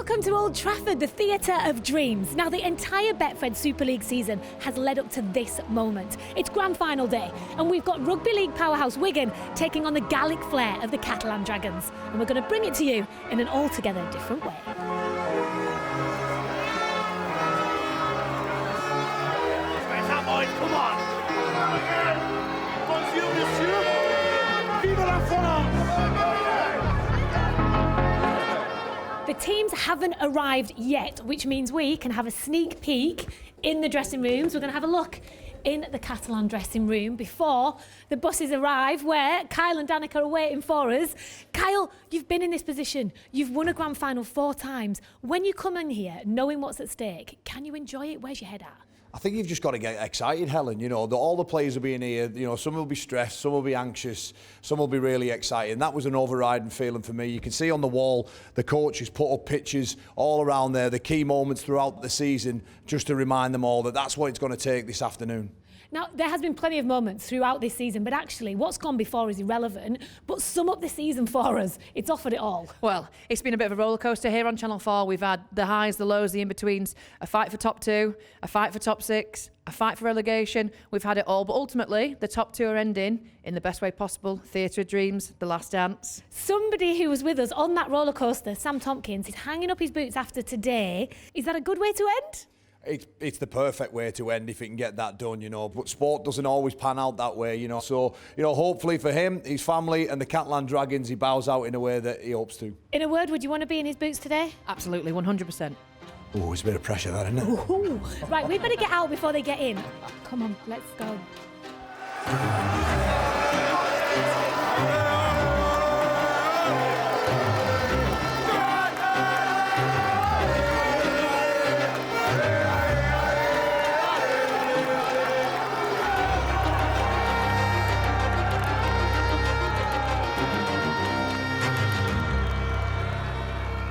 Welcome to Old Trafford, the theatre of dreams. Now, the entire Betfred Super League season has led up to this moment. It's grand final day, and we've got rugby league powerhouse Wigan taking on the Gaelic flair of the Catalan Dragons. And we're going to bring it to you in an altogether different way. Come on! Bonjour, monsieur! Vive la France! The teams haven't arrived yet, which means we can have a sneak peek in the dressing rooms. We're going to have a look in the Catalan dressing room before the buses arrive, where Kyle and Danica are waiting for us. Kyle, you've been in this position. You've won a grand final 4 times. When you come in here, knowing what's at stake, can you enjoy it? Where's your head at? I think you've just got to get excited, Helen. You know, all the players will be in here. You know, some will be stressed, some will be anxious, some will be really excited. And that was an overriding feeling for me. You can see on the wall, the coaches put up pictures all around there, the key moments throughout the season, just to remind them all that that's what it's going to take this afternoon. Now, there has been plenty of moments throughout this season, but actually what's gone before is irrelevant. But sum up the season for us. It's offered it all. Well, it's been a bit of a roller coaster here on Channel 4. We've had the highs, the lows, the in-betweens, a fight for top 2, a fight for top 6, a fight for relegation. We've had it all, but ultimately the top 2 are ending in the best way possible. Theatre of dreams, the last dance. Somebody who was with us on that roller coaster, Sam Tompkins, is hanging up his boots after today. Is that a good way to end? It's the perfect way to end if it can get that done, you know. But sport doesn't always pan out that way, you know. So, you know, hopefully for him, his family and the Catalan Dragons, he bows out in a way that he hopes to. In a word, would you want to be in his boots today? Absolutely, 100%. Oh, it's a bit of pressure that, isn't it? Ooh. Right, we better get out before they get in. Come on, let's go.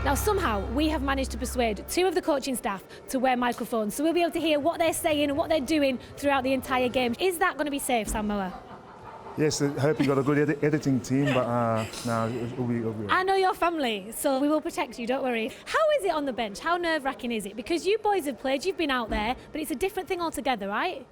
Now, somehow, we have managed to persuade 2 of the coaching staff to wear microphones, so we'll be able to hear what they're saying and what they're doing throughout the entire game. Is that going to be safe, Sam Moa? Yes, I hope you got a good editing team, but no, it'll be I know your family, so we will protect you, don't worry. How is it on the bench? How nerve-wracking is it? Because you boys have played, you've been out there, but it's a different thing altogether, right?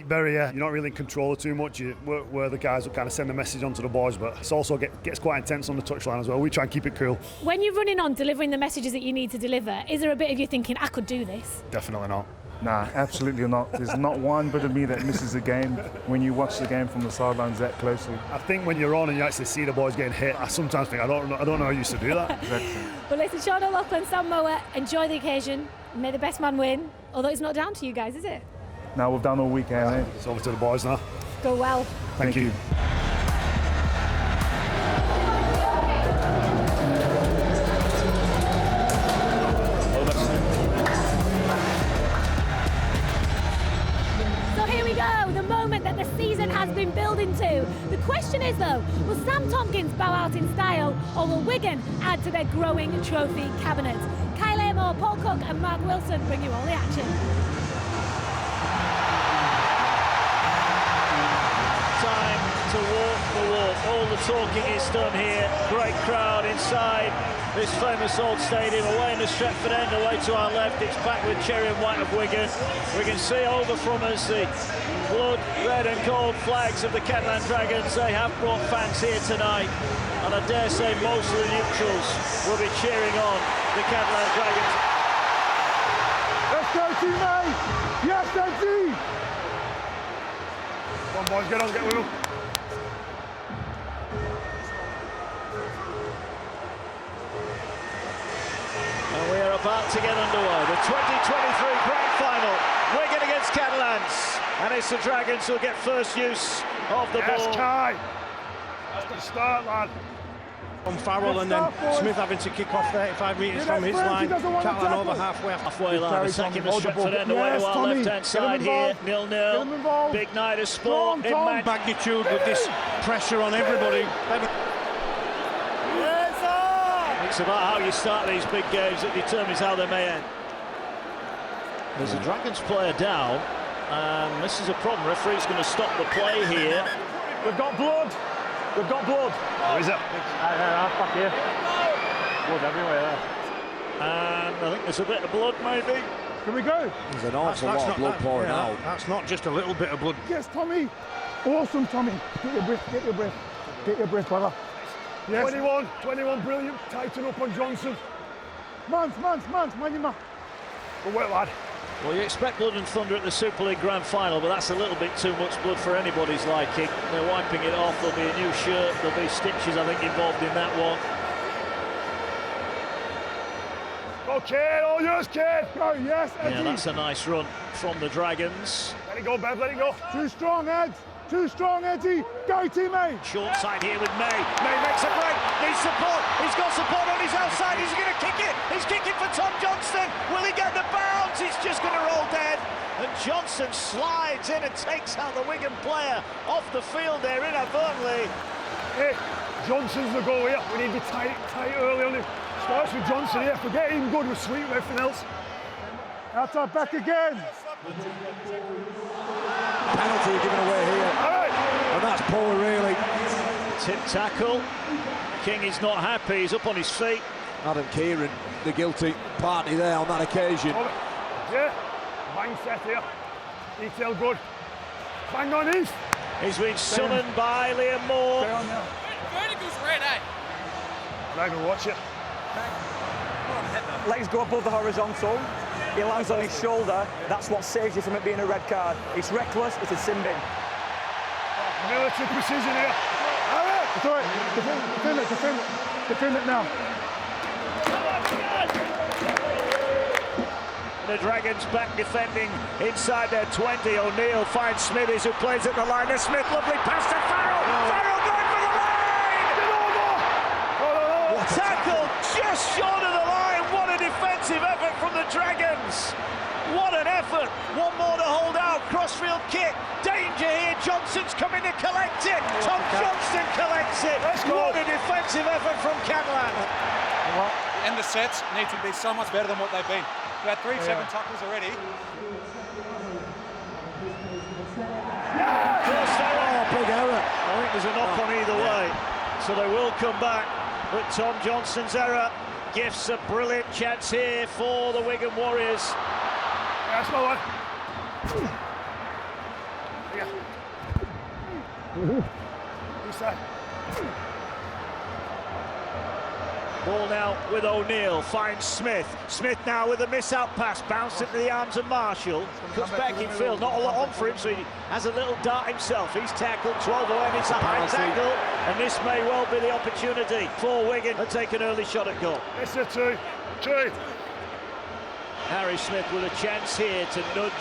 Very, yeah. You're not really in control of too much. We're the guys who kind of send a message on to the boys, but it also gets quite intense on the touchline as well. We try and keep it cool. When you're running on, delivering the messages that you need to deliver, is there a bit of you thinking, I could do this? Definitely not. Nah, absolutely not. There's not one bit of me that misses a game when you watch the game from the sidelines that closely. I think when you're on and you actually see the boys getting hit, I sometimes think, I don't know how you used to do that. Exactly. Well, listen, Sean O'Loughlin, Sam Moa, enjoy the occasion. May the best man win. Although it's not down to you guys, is it? Now we've done all weekend, eh? It's over to the boys now. Go well. Thank you. So here we go, the moment that the season has been building to. The question is, though, will Sam Tompkins bow out in style, or will Wigan add to their growing trophy cabinet? Kyle Amor, Paul Cook and Mark Wilson bring you all the action. Time to walk the walk. All the talking is done here. Great crowd inside this famous old stadium. Away in the Stretford end, away to our left, it's back with cherry and white of Wigan. We can see over from us the blood, red and gold flags of the Catalan Dragons. They have brought fans here tonight, and I dare say most of the neutrals will be cheering on the Catalan Dragons. Let's go, teammate! Yes, MD! Come on, boys, get with them. And we are about to get underway. The 2023 Grand Final, Wigan against Catalans. And it's the Dragons who'll get first use of the ball. Yes, Kai. That's the start, lad. From Farrell and then Smith having to kick off 35 metres from his line. Catalan over Halfway line, the second to Stretford end away to our left-hand side here. 0-0. Big night of sport in magnitude with this pressure on everybody. It's about how you start these big games that determines how they may end. There's a Dragons player down, and this is a problem. Referee's going to stop the play here. We've got blood. We've got blood. Where is it? Back here. Blood everywhere there. And I think there's a bit of blood, maybe. Can we go? There's an awful lot of blood pouring out. That's not just a little bit of blood. Yes, Tommy. Awesome, Tommy. Get your breath, get your breath. Get your breath, brother. Yes. 21, brilliant. Tighten up on Johnson. Man, you man. Good work, lad. Well, you expect blood and thunder at the Super League Grand Final, but that's a little bit too much blood for anybody's liking. They're wiping it off. There'll be a new shirt. There'll be stitches, I think, involved in that one. Okay, all yours, kid. Go, yes, Eddie. Yeah, that's a nice run from the Dragons. Let it go, Bev, let it go. Too strong, Ed. Too strong, Eddie. Go, teammate. Short side here with May. May makes a break. Needs support. He's got support on his outside. He's going to kick it. He's kicking for Tom Johnston. Will he get the bounce? He's just going to roll dead. And Johnson slides in and takes out the Wigan player off the field there inadvertently. Hey, Johnson's the goal here. We need to be tight early on him. Starts with Johnson here. Forget him good with sweet with everything else. Outside back again. Penalty given away here. And that's poor, really. Tip tackle. King is not happy. He's up on his feet. Adam Kieran, the guilty party there on that occasion. Yeah, bang set here. Detail good. Bang on his. He's been summoned by Liam Moore. Vertical's red, eh? I'm going to watch it. Legs go above the horizontal. He lands on his shoulder. That's what saves you from it being a red card. It's reckless. It's a sin bin. Military precision here. It's all right. Defend it now. The Dragons back defending inside their 20. O'Neill finds Smithies, who plays at the line. And Smith, lovely pass to Farrell. Farrell going for the line! Tackle just short of the line. What a defensive effort from the Dragons. What an effort. One more to hold out. Crossfield kick. Danger here. Johnson's coming to collect it. Tom Johnston collects it. What a defensive effort from Catalans. And the sets need to be so much better than what they've been. We had 7 tackles already. Big error. I think there's a knock on either way. So they will come back. But Tom Johnston's error gives a brilliant chance here for the Wigan Warriors. That's my one. Inside. Ball now with O'Neill, finds Smith. Smith now with a miss-out pass, bounced into the arms of Marshall. Cuts back in field, not a lot on for him, so he has a little dart himself. He's tackled 12 away, it's a high tackle, and this may well be the opportunity for Wigan to take an early shot at goal. It's a two. Harry Smith with a chance here to nudge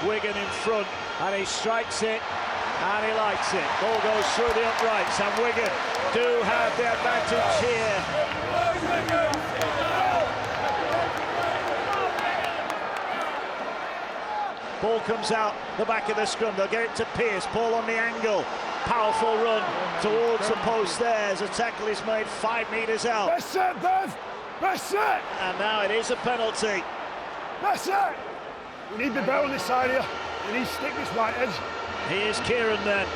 Wigan in front, and he strikes it, and he likes it. Ball goes through the uprights, and Wigan do have the advantage here. Ball comes out the back of the scrum. They'll get it to Pearce. Ball on the angle. Powerful run towards the post there as a tackle is made 5 metres out. That's it, Bev. That's it. And now it is a penalty. That's it. We need the bell on this side here. We need to stick this right edge. Here's Kieran then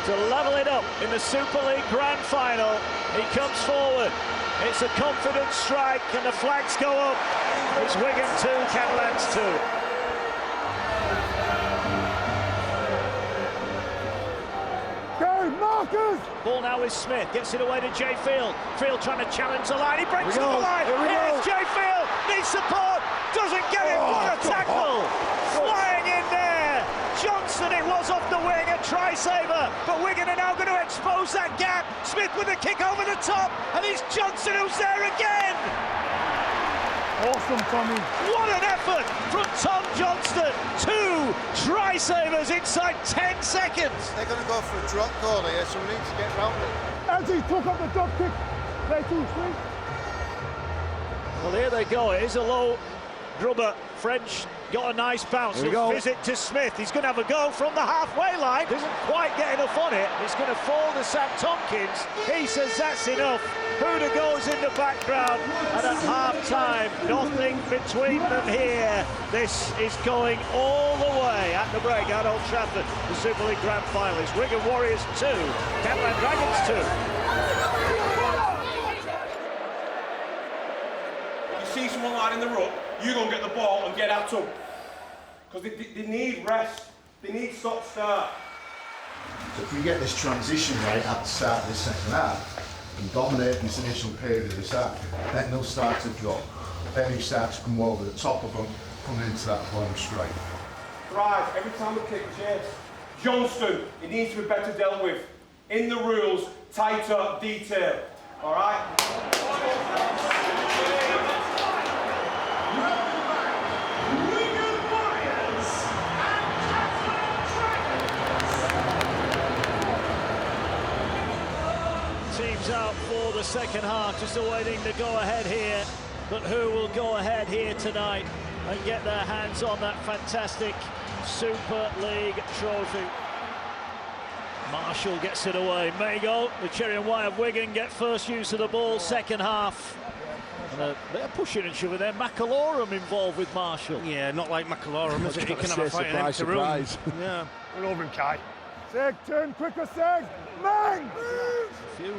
to level it up in the Super League Grand Final. He comes forward. It's a confident strike and the flags go up. It's Wigan 2, Catalans 2. Go, Marcus! Ball now with Smith, gets it away to Jay Field. Field trying to challenge the line, he breaks through the line. Here's Jay Field, needs support, doesn't get it, what a tackle! Flying in there, Johnson, it was off the wing, a try-saver, but Wigan are now going to expose that gap. Smith with a kick over the top, and it's Johnson who's there again! Awesome, Tommy. What an effort from Tom Johnston. 2 try-savers inside 10 seconds. They're going to go for a drop call here, so we need to get round it. Eddie, took up the drop kick. Play 2-3. Well, here they go. It is a low grubber. French got a nice bounce. He'll visit to Smith. He's going to have a go from the halfway line. Doesn't quite get enough on it. It's going to fall to Sam Tompkins. He says that's enough. Huda goes in the background, and at half-time, nothing between them here. This is going all the way at the break at Old Trafford. The Super League Grand Final is Wigan Warriors 2, Catalan Dragons 2. see someone lying in the ruck, you go and get the ball and get at them. Because they need rest. They need stop-start. So if we get this transition right at the start of this second half, and dominate this initial period of the start, then they'll start to drop. Then you start to come over the top of them, coming into that home straight. Thrive every time we kick chase. Johnston, it needs to be better dealt with. In the rules, tighter detail. All right? Teams out for the second half, just awaiting the go-ahead here. But who will go ahead here tonight and get their hands on that fantastic Super League trophy? Marshall gets it away. Mago, the cherry and white of Wigan, get first use of the ball, second half. And they're pushing and shoving there. McAlorum involved with Marshall. Yeah, not like McAlorum, is it? He can have a fight in an empty room. Yeah. We're over him, Kai. Seg, turn quicker, Seg! Man! A few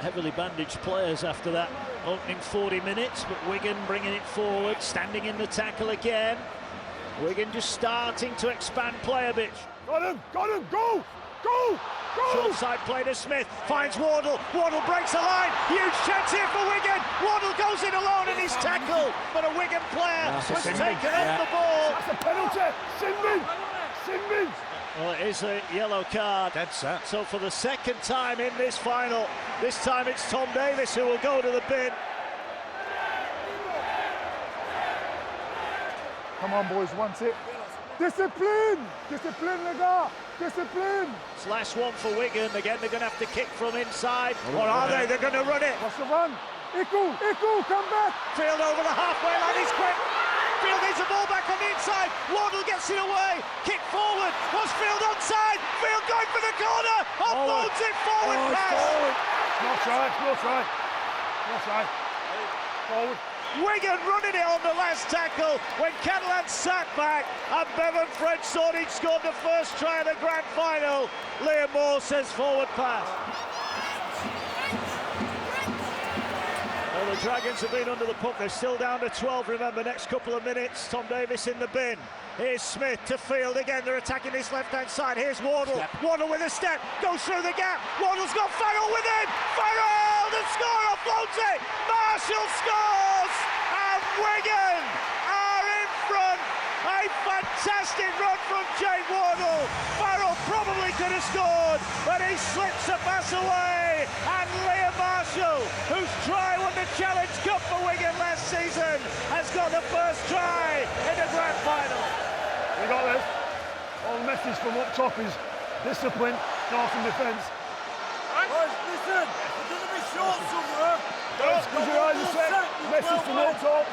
heavily bandaged players after that opening 40 minutes, but Wigan bringing it forward, standing in the tackle again. Wigan just starting to expand play a bit. Got him, go! Go! Short side play to Smith, finds Wardle. Wardle breaks the line. Huge chance here for Wigan. Wardle goes in alone and he's tackled, but a Wigan player was taken off the ball. That's a penalty. Sinbin. Well, it is a yellow card. Dead set. So for the second time in this final, this time it's Tom Davis who will go to the bin. Come on, boys, want it. Discipline, Lagar. Discipline. It's last one for Wigan. Again, they're going to have to kick from inside. Or are they? They're going to run it. What's the run? Iku, come back. Field over the halfway line. He's quick. Field needs the ball back on the inside. Wardle gets it away. Kick forward. Was Field onside? Field going for the corner. Offloads it forward pass. No try. Forward. Wigan running it on the last tackle when Catalans sat back and Bevan French thought he'd scored the first try of the grand final. Liam Moore says forward pass. Well, the Dragons have been under the pump. They're still down to 12, remember, next couple of minutes. Tom Davis in the bin. Here's Smith to Field again. They're attacking this left-hand side. Here's Wardle. Wardle with a step. Goes through the gap. Wardle's got Farrell with him. Farrell, the scorer, floats it. Marshall scores. And Wigan are in front. A fantastic run from Jake Wardle. Farrell probably could have scored, but he slips a pass away. And Liam Marshall, whose try won the Challenge Cup for Wigan last season, has got the first try in the grand final. We got this. All the message from up top is discipline, north and defence. Boys, listen, we're going to be short somewhere. Close your eyes a sec. Message from up top.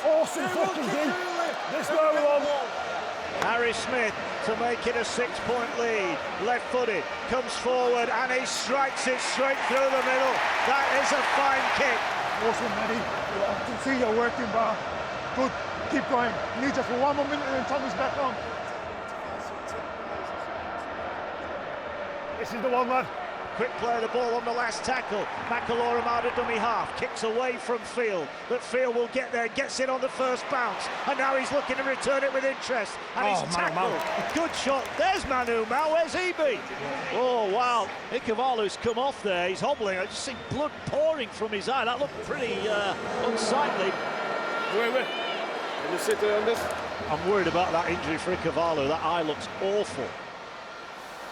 Awesome fucking thing. This way we're on. Harry Smith to make it a 6-point lead. Left-footed, comes forward and he strikes it straight through the middle. That is a fine kick. Awesome, Eddie. I can see you're working, but good. Keep going. You need just for one more minute and then Tommy's back on. This is the one, lad. Quick play of the ball on the last tackle. McAlorum out of dummy half, kicks away from Field, but Field will get there, gets it on the first bounce, and now he's looking to return it with interest, and he's tackled. Good shot. There's Manu Mao. Where's he been? Oh, wow. Ikavalu's come off there. He's hobbling. I just see blood pouring from his eye. That looked pretty unsightly. Wait. Can you sit there on this? I'm worried about that injury for Ikavalu. That eye looks awful.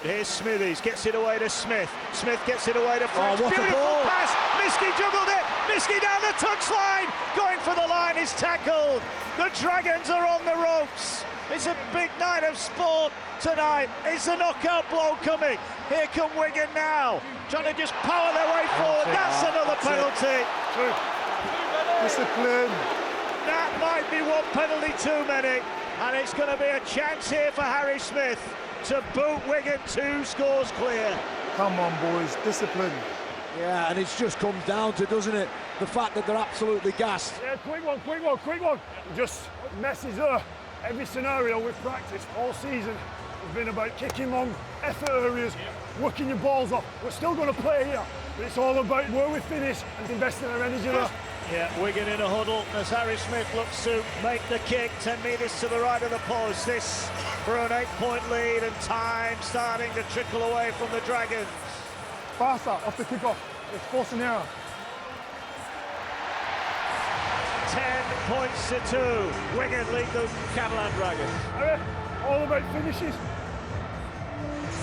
Here's Smithies, gets it away to Smith. Smith gets it away to French. Beautiful pass. Miskey juggled it. Miskey down the touchline. Going for the line is tackled. The Dragons are on the ropes. It's a big night of sport tonight. Is the knockout blow coming? Here come Wigan now. Trying to just power their way forward. That's another penalty. Discipline. That might be one penalty too many. And it's going to be a chance here for Harry Smith to boot Wigan 2 scores clear. Come on, boys, discipline. Yeah, and it just comes down to, doesn't it, the fact that they're absolutely gassed. Yeah, quick one. Just message her. Every scenario we've practiced all season has been about kicking long effort areas, working your balls off. We're still going to play here, but it's all about where we finish and investing our energy there. Yeah, Wigan in a huddle as Harry Smith looks to make the kick 10 metres to the right of the post. This for an 8-point lead and time starting to trickle away from the Dragons. Barca off the kick-off. It's force an error. 10 points to 2. Wigan lead the Catalan Dragons. All about finishes.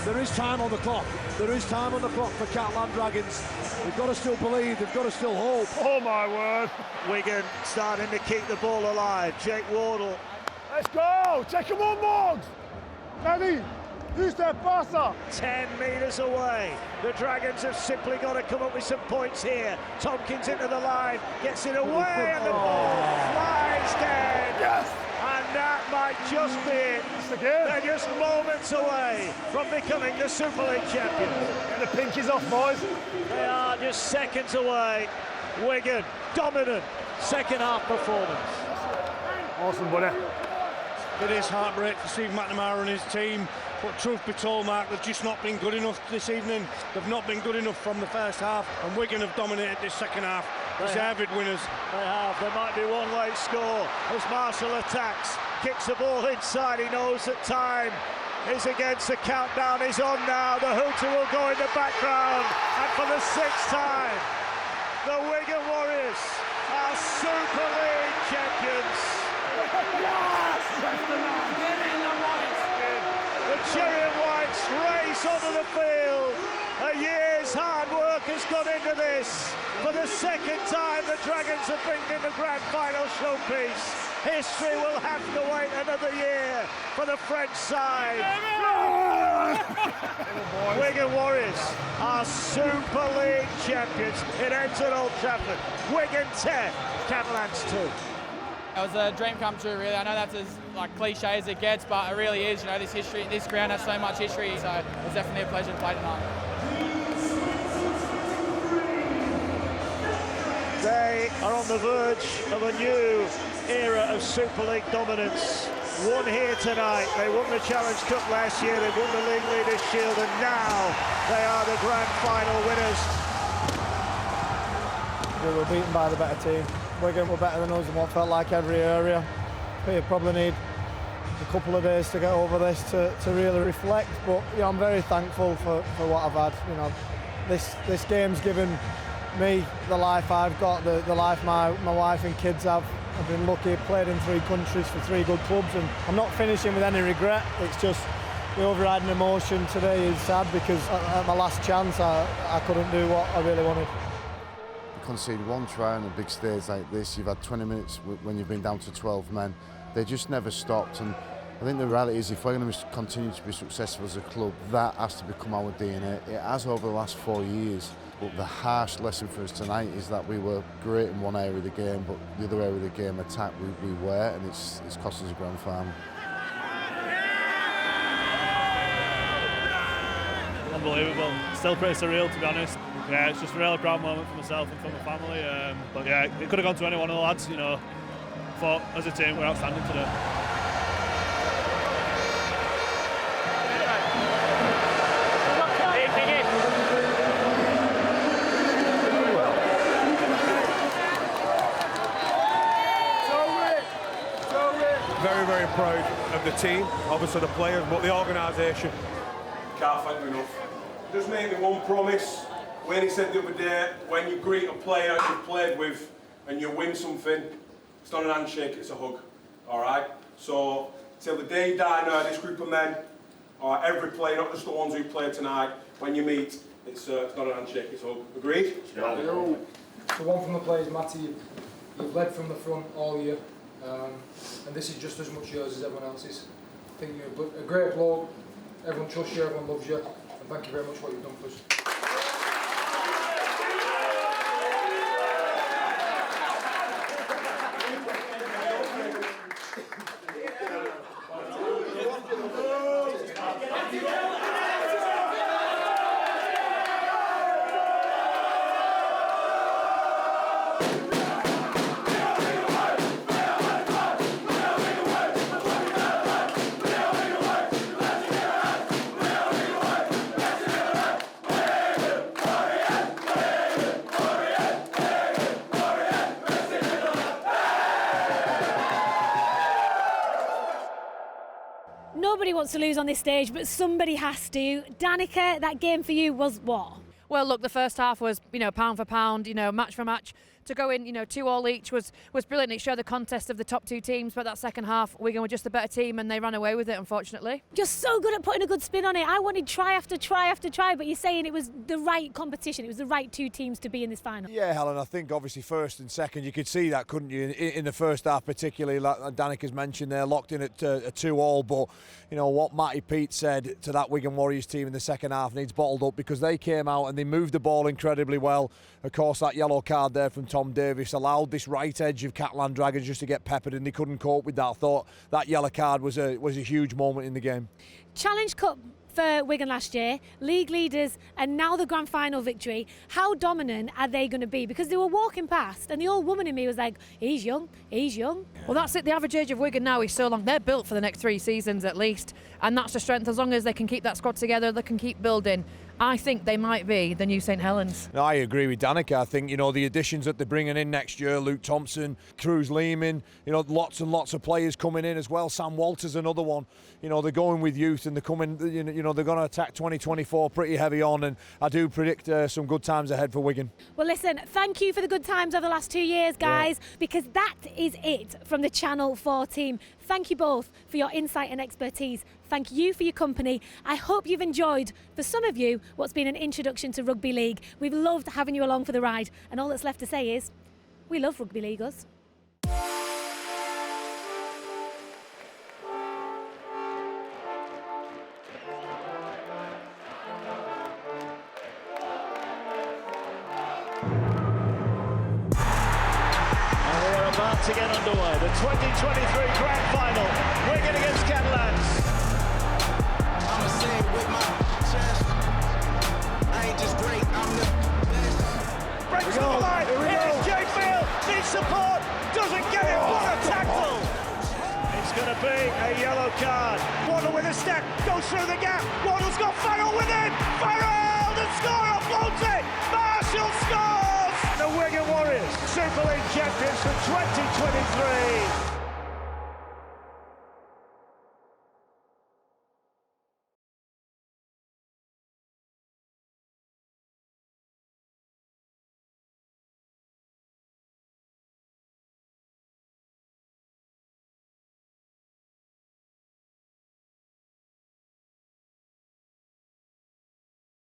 There is time on the clock. There is time on the clock for Catalan Dragons. They've got to still believe, they've got to still hope. Oh my word. Wigan starting to keep the ball alive. Jake Wardle. Let's go. Take him on, Morgs. Daddy, who's that Barca? 10 metres away. The Dragons have simply got to come up with some points here. Tompkins into the line, gets it away, and the ball flies dead. Yes. And that might just be it. They're just moments away from becoming the Super League champions. Get the pinkies off, boys. They are just seconds away. Wigan, dominant second half performance. Awesome, buddy. It is heartbreak for Steve McNamara and his team, but truth be told, Mark, they've just not been good enough this evening. They've not been good enough from the first half, and Wigan have dominated this second half. Deserved winners. They have. There might be one late score as Marshall attacks, kicks the ball inside. He knows that time is against. The countdown is on now. The hooter will go in the background, and for the 6th time, the Wigan Warriors are Super League champions. The Cherry and Whites race onto the field. A year's hard work has gone into this. For the 2nd time, the Dragons have been in the grand final showpiece. History will have to wait another year for the French side. Wigan Warriors are Super League champions. It ends at Old Trafford. Wigan 10, Catalans 2. It was a dream come true, really. I know that's as cliche as it gets, but it really is. You know, this ground has so much history, so it was definitely a pleasure to play tonight. They are on the verge of a new era of Super League dominance. Won here tonight. They won the Challenge Cup last year. They won the League Leaders' Shield, and now they are the grand final winners. We were beaten by the better team. Wigan were better than us in what felt like every area. We probably need a couple of days to get over this to really reflect, but I'm very thankful for what I've had. This game's given me the life I've got, the life my wife and kids have. I've been lucky, played in 3 countries for 3 good clubs, and I'm not finishing with any regret. It's just the overriding emotion today is sad because at my last chance I couldn't do what I really wanted. Concede 1 try on a big stage like this. You've had 20 minutes when you've been down to 12 men. They just never stopped, and I think the reality is if we're going to continue to be successful as a club, that has to become our DNA. It has over the last 4 years, but the harsh lesson for us tonight is that we were great in one area of the game, but the other area of the game, attack, we were, and it's cost us a grand final. Unbelievable. Still pretty surreal, to be honest. Yeah, it's just a really proud moment for myself and for my family. But yeah, it could have gone to any one of the lads. Thought as a team we're outstanding today. Very, very proud of the team, obviously the players, but the organisation. Can't thank you enough. Just make me one promise. When he said the other day, when you greet a player you've played with and you win something, it's not an handshake, it's a hug. All right? So, till the day you die now, this group of men, or every player, not just the ones who played tonight, when you meet, it's not an handshake, it's a hug. Agreed? Yeah. So one from the players, Matty, you've led from the front all year, and this is just as much yours as everyone else's. I think you're a great bloke, everyone trusts you, everyone loves you, and thank you very much for what you've done for us. Nobody wants to lose on this stage, but somebody has to. Danica, that game for you was what? Well, look, the first half was, pound for pound, match for match. To go in, 2-2 each was brilliant. It showed the contest of the top two teams, but that second half, Wigan were just a better team and they ran away with it, unfortunately. Just so good at putting a good spin on it. I wanted try after try after try, but you're saying it was the right competition. It was the right two teams to be in this final. Yeah, Helen, I think obviously first and second, you could see that, couldn't you? In the first half particularly, like Danica's mentioned there, locked in at a 2-2, but what Matty Pete said to that Wigan Warriors team in the second half needs bottled up, because they came out and they moved the ball incredibly well. Of course, that yellow card there from Tom Davies allowed this right edge of Catalan Dragons just to get peppered, and they couldn't cope with that. I thought that yellow card was a huge moment in the game. Challenge Cup for Wigan last year, league leaders, and now the grand final victory. How dominant are they going to be? Because they were walking past and the old woman in me was like, he's young. Well, that's it. The average age of Wigan now is so long. They're built for the next 3 seasons at least, and that's the strength. As long as they can keep that squad together, they can keep building. I think they might be the new St Helens. No, I agree with Danica. I think, the additions that they're bringing in next year, Luke Thompson, Cruz Lehman, lots and lots of players coming in as well. Sam Walters, another one. They're going with youth and they're coming, they're going to attack 2024 pretty heavy on, and I do predict some good times ahead for Wigan. Well, listen, thank you for the good times over the last 2 years, guys, because that is it from the Channel 4 team. Thank you both for your insight and expertise. Thank you for your company. I hope you've enjoyed, for some of you, what's been an introduction to rugby league. We've loved having you along for the ride, and all that's left to say is, we love rugby leaguers. To get underway, the 2023 Grand Final, Wigan against Catalans. I'ma say it with my chest. I ain't just great, I'm the best. Breaks the line, here's Jay Field, needs support, doesn't get it, what a tackle! It's going to be a yellow card. Waddle with a step, goes through the gap, Waddle's got Farrell with him, Farrell, the scorer floats it, Marshall scores! The Wigan Warriors, Super League champions for 2023.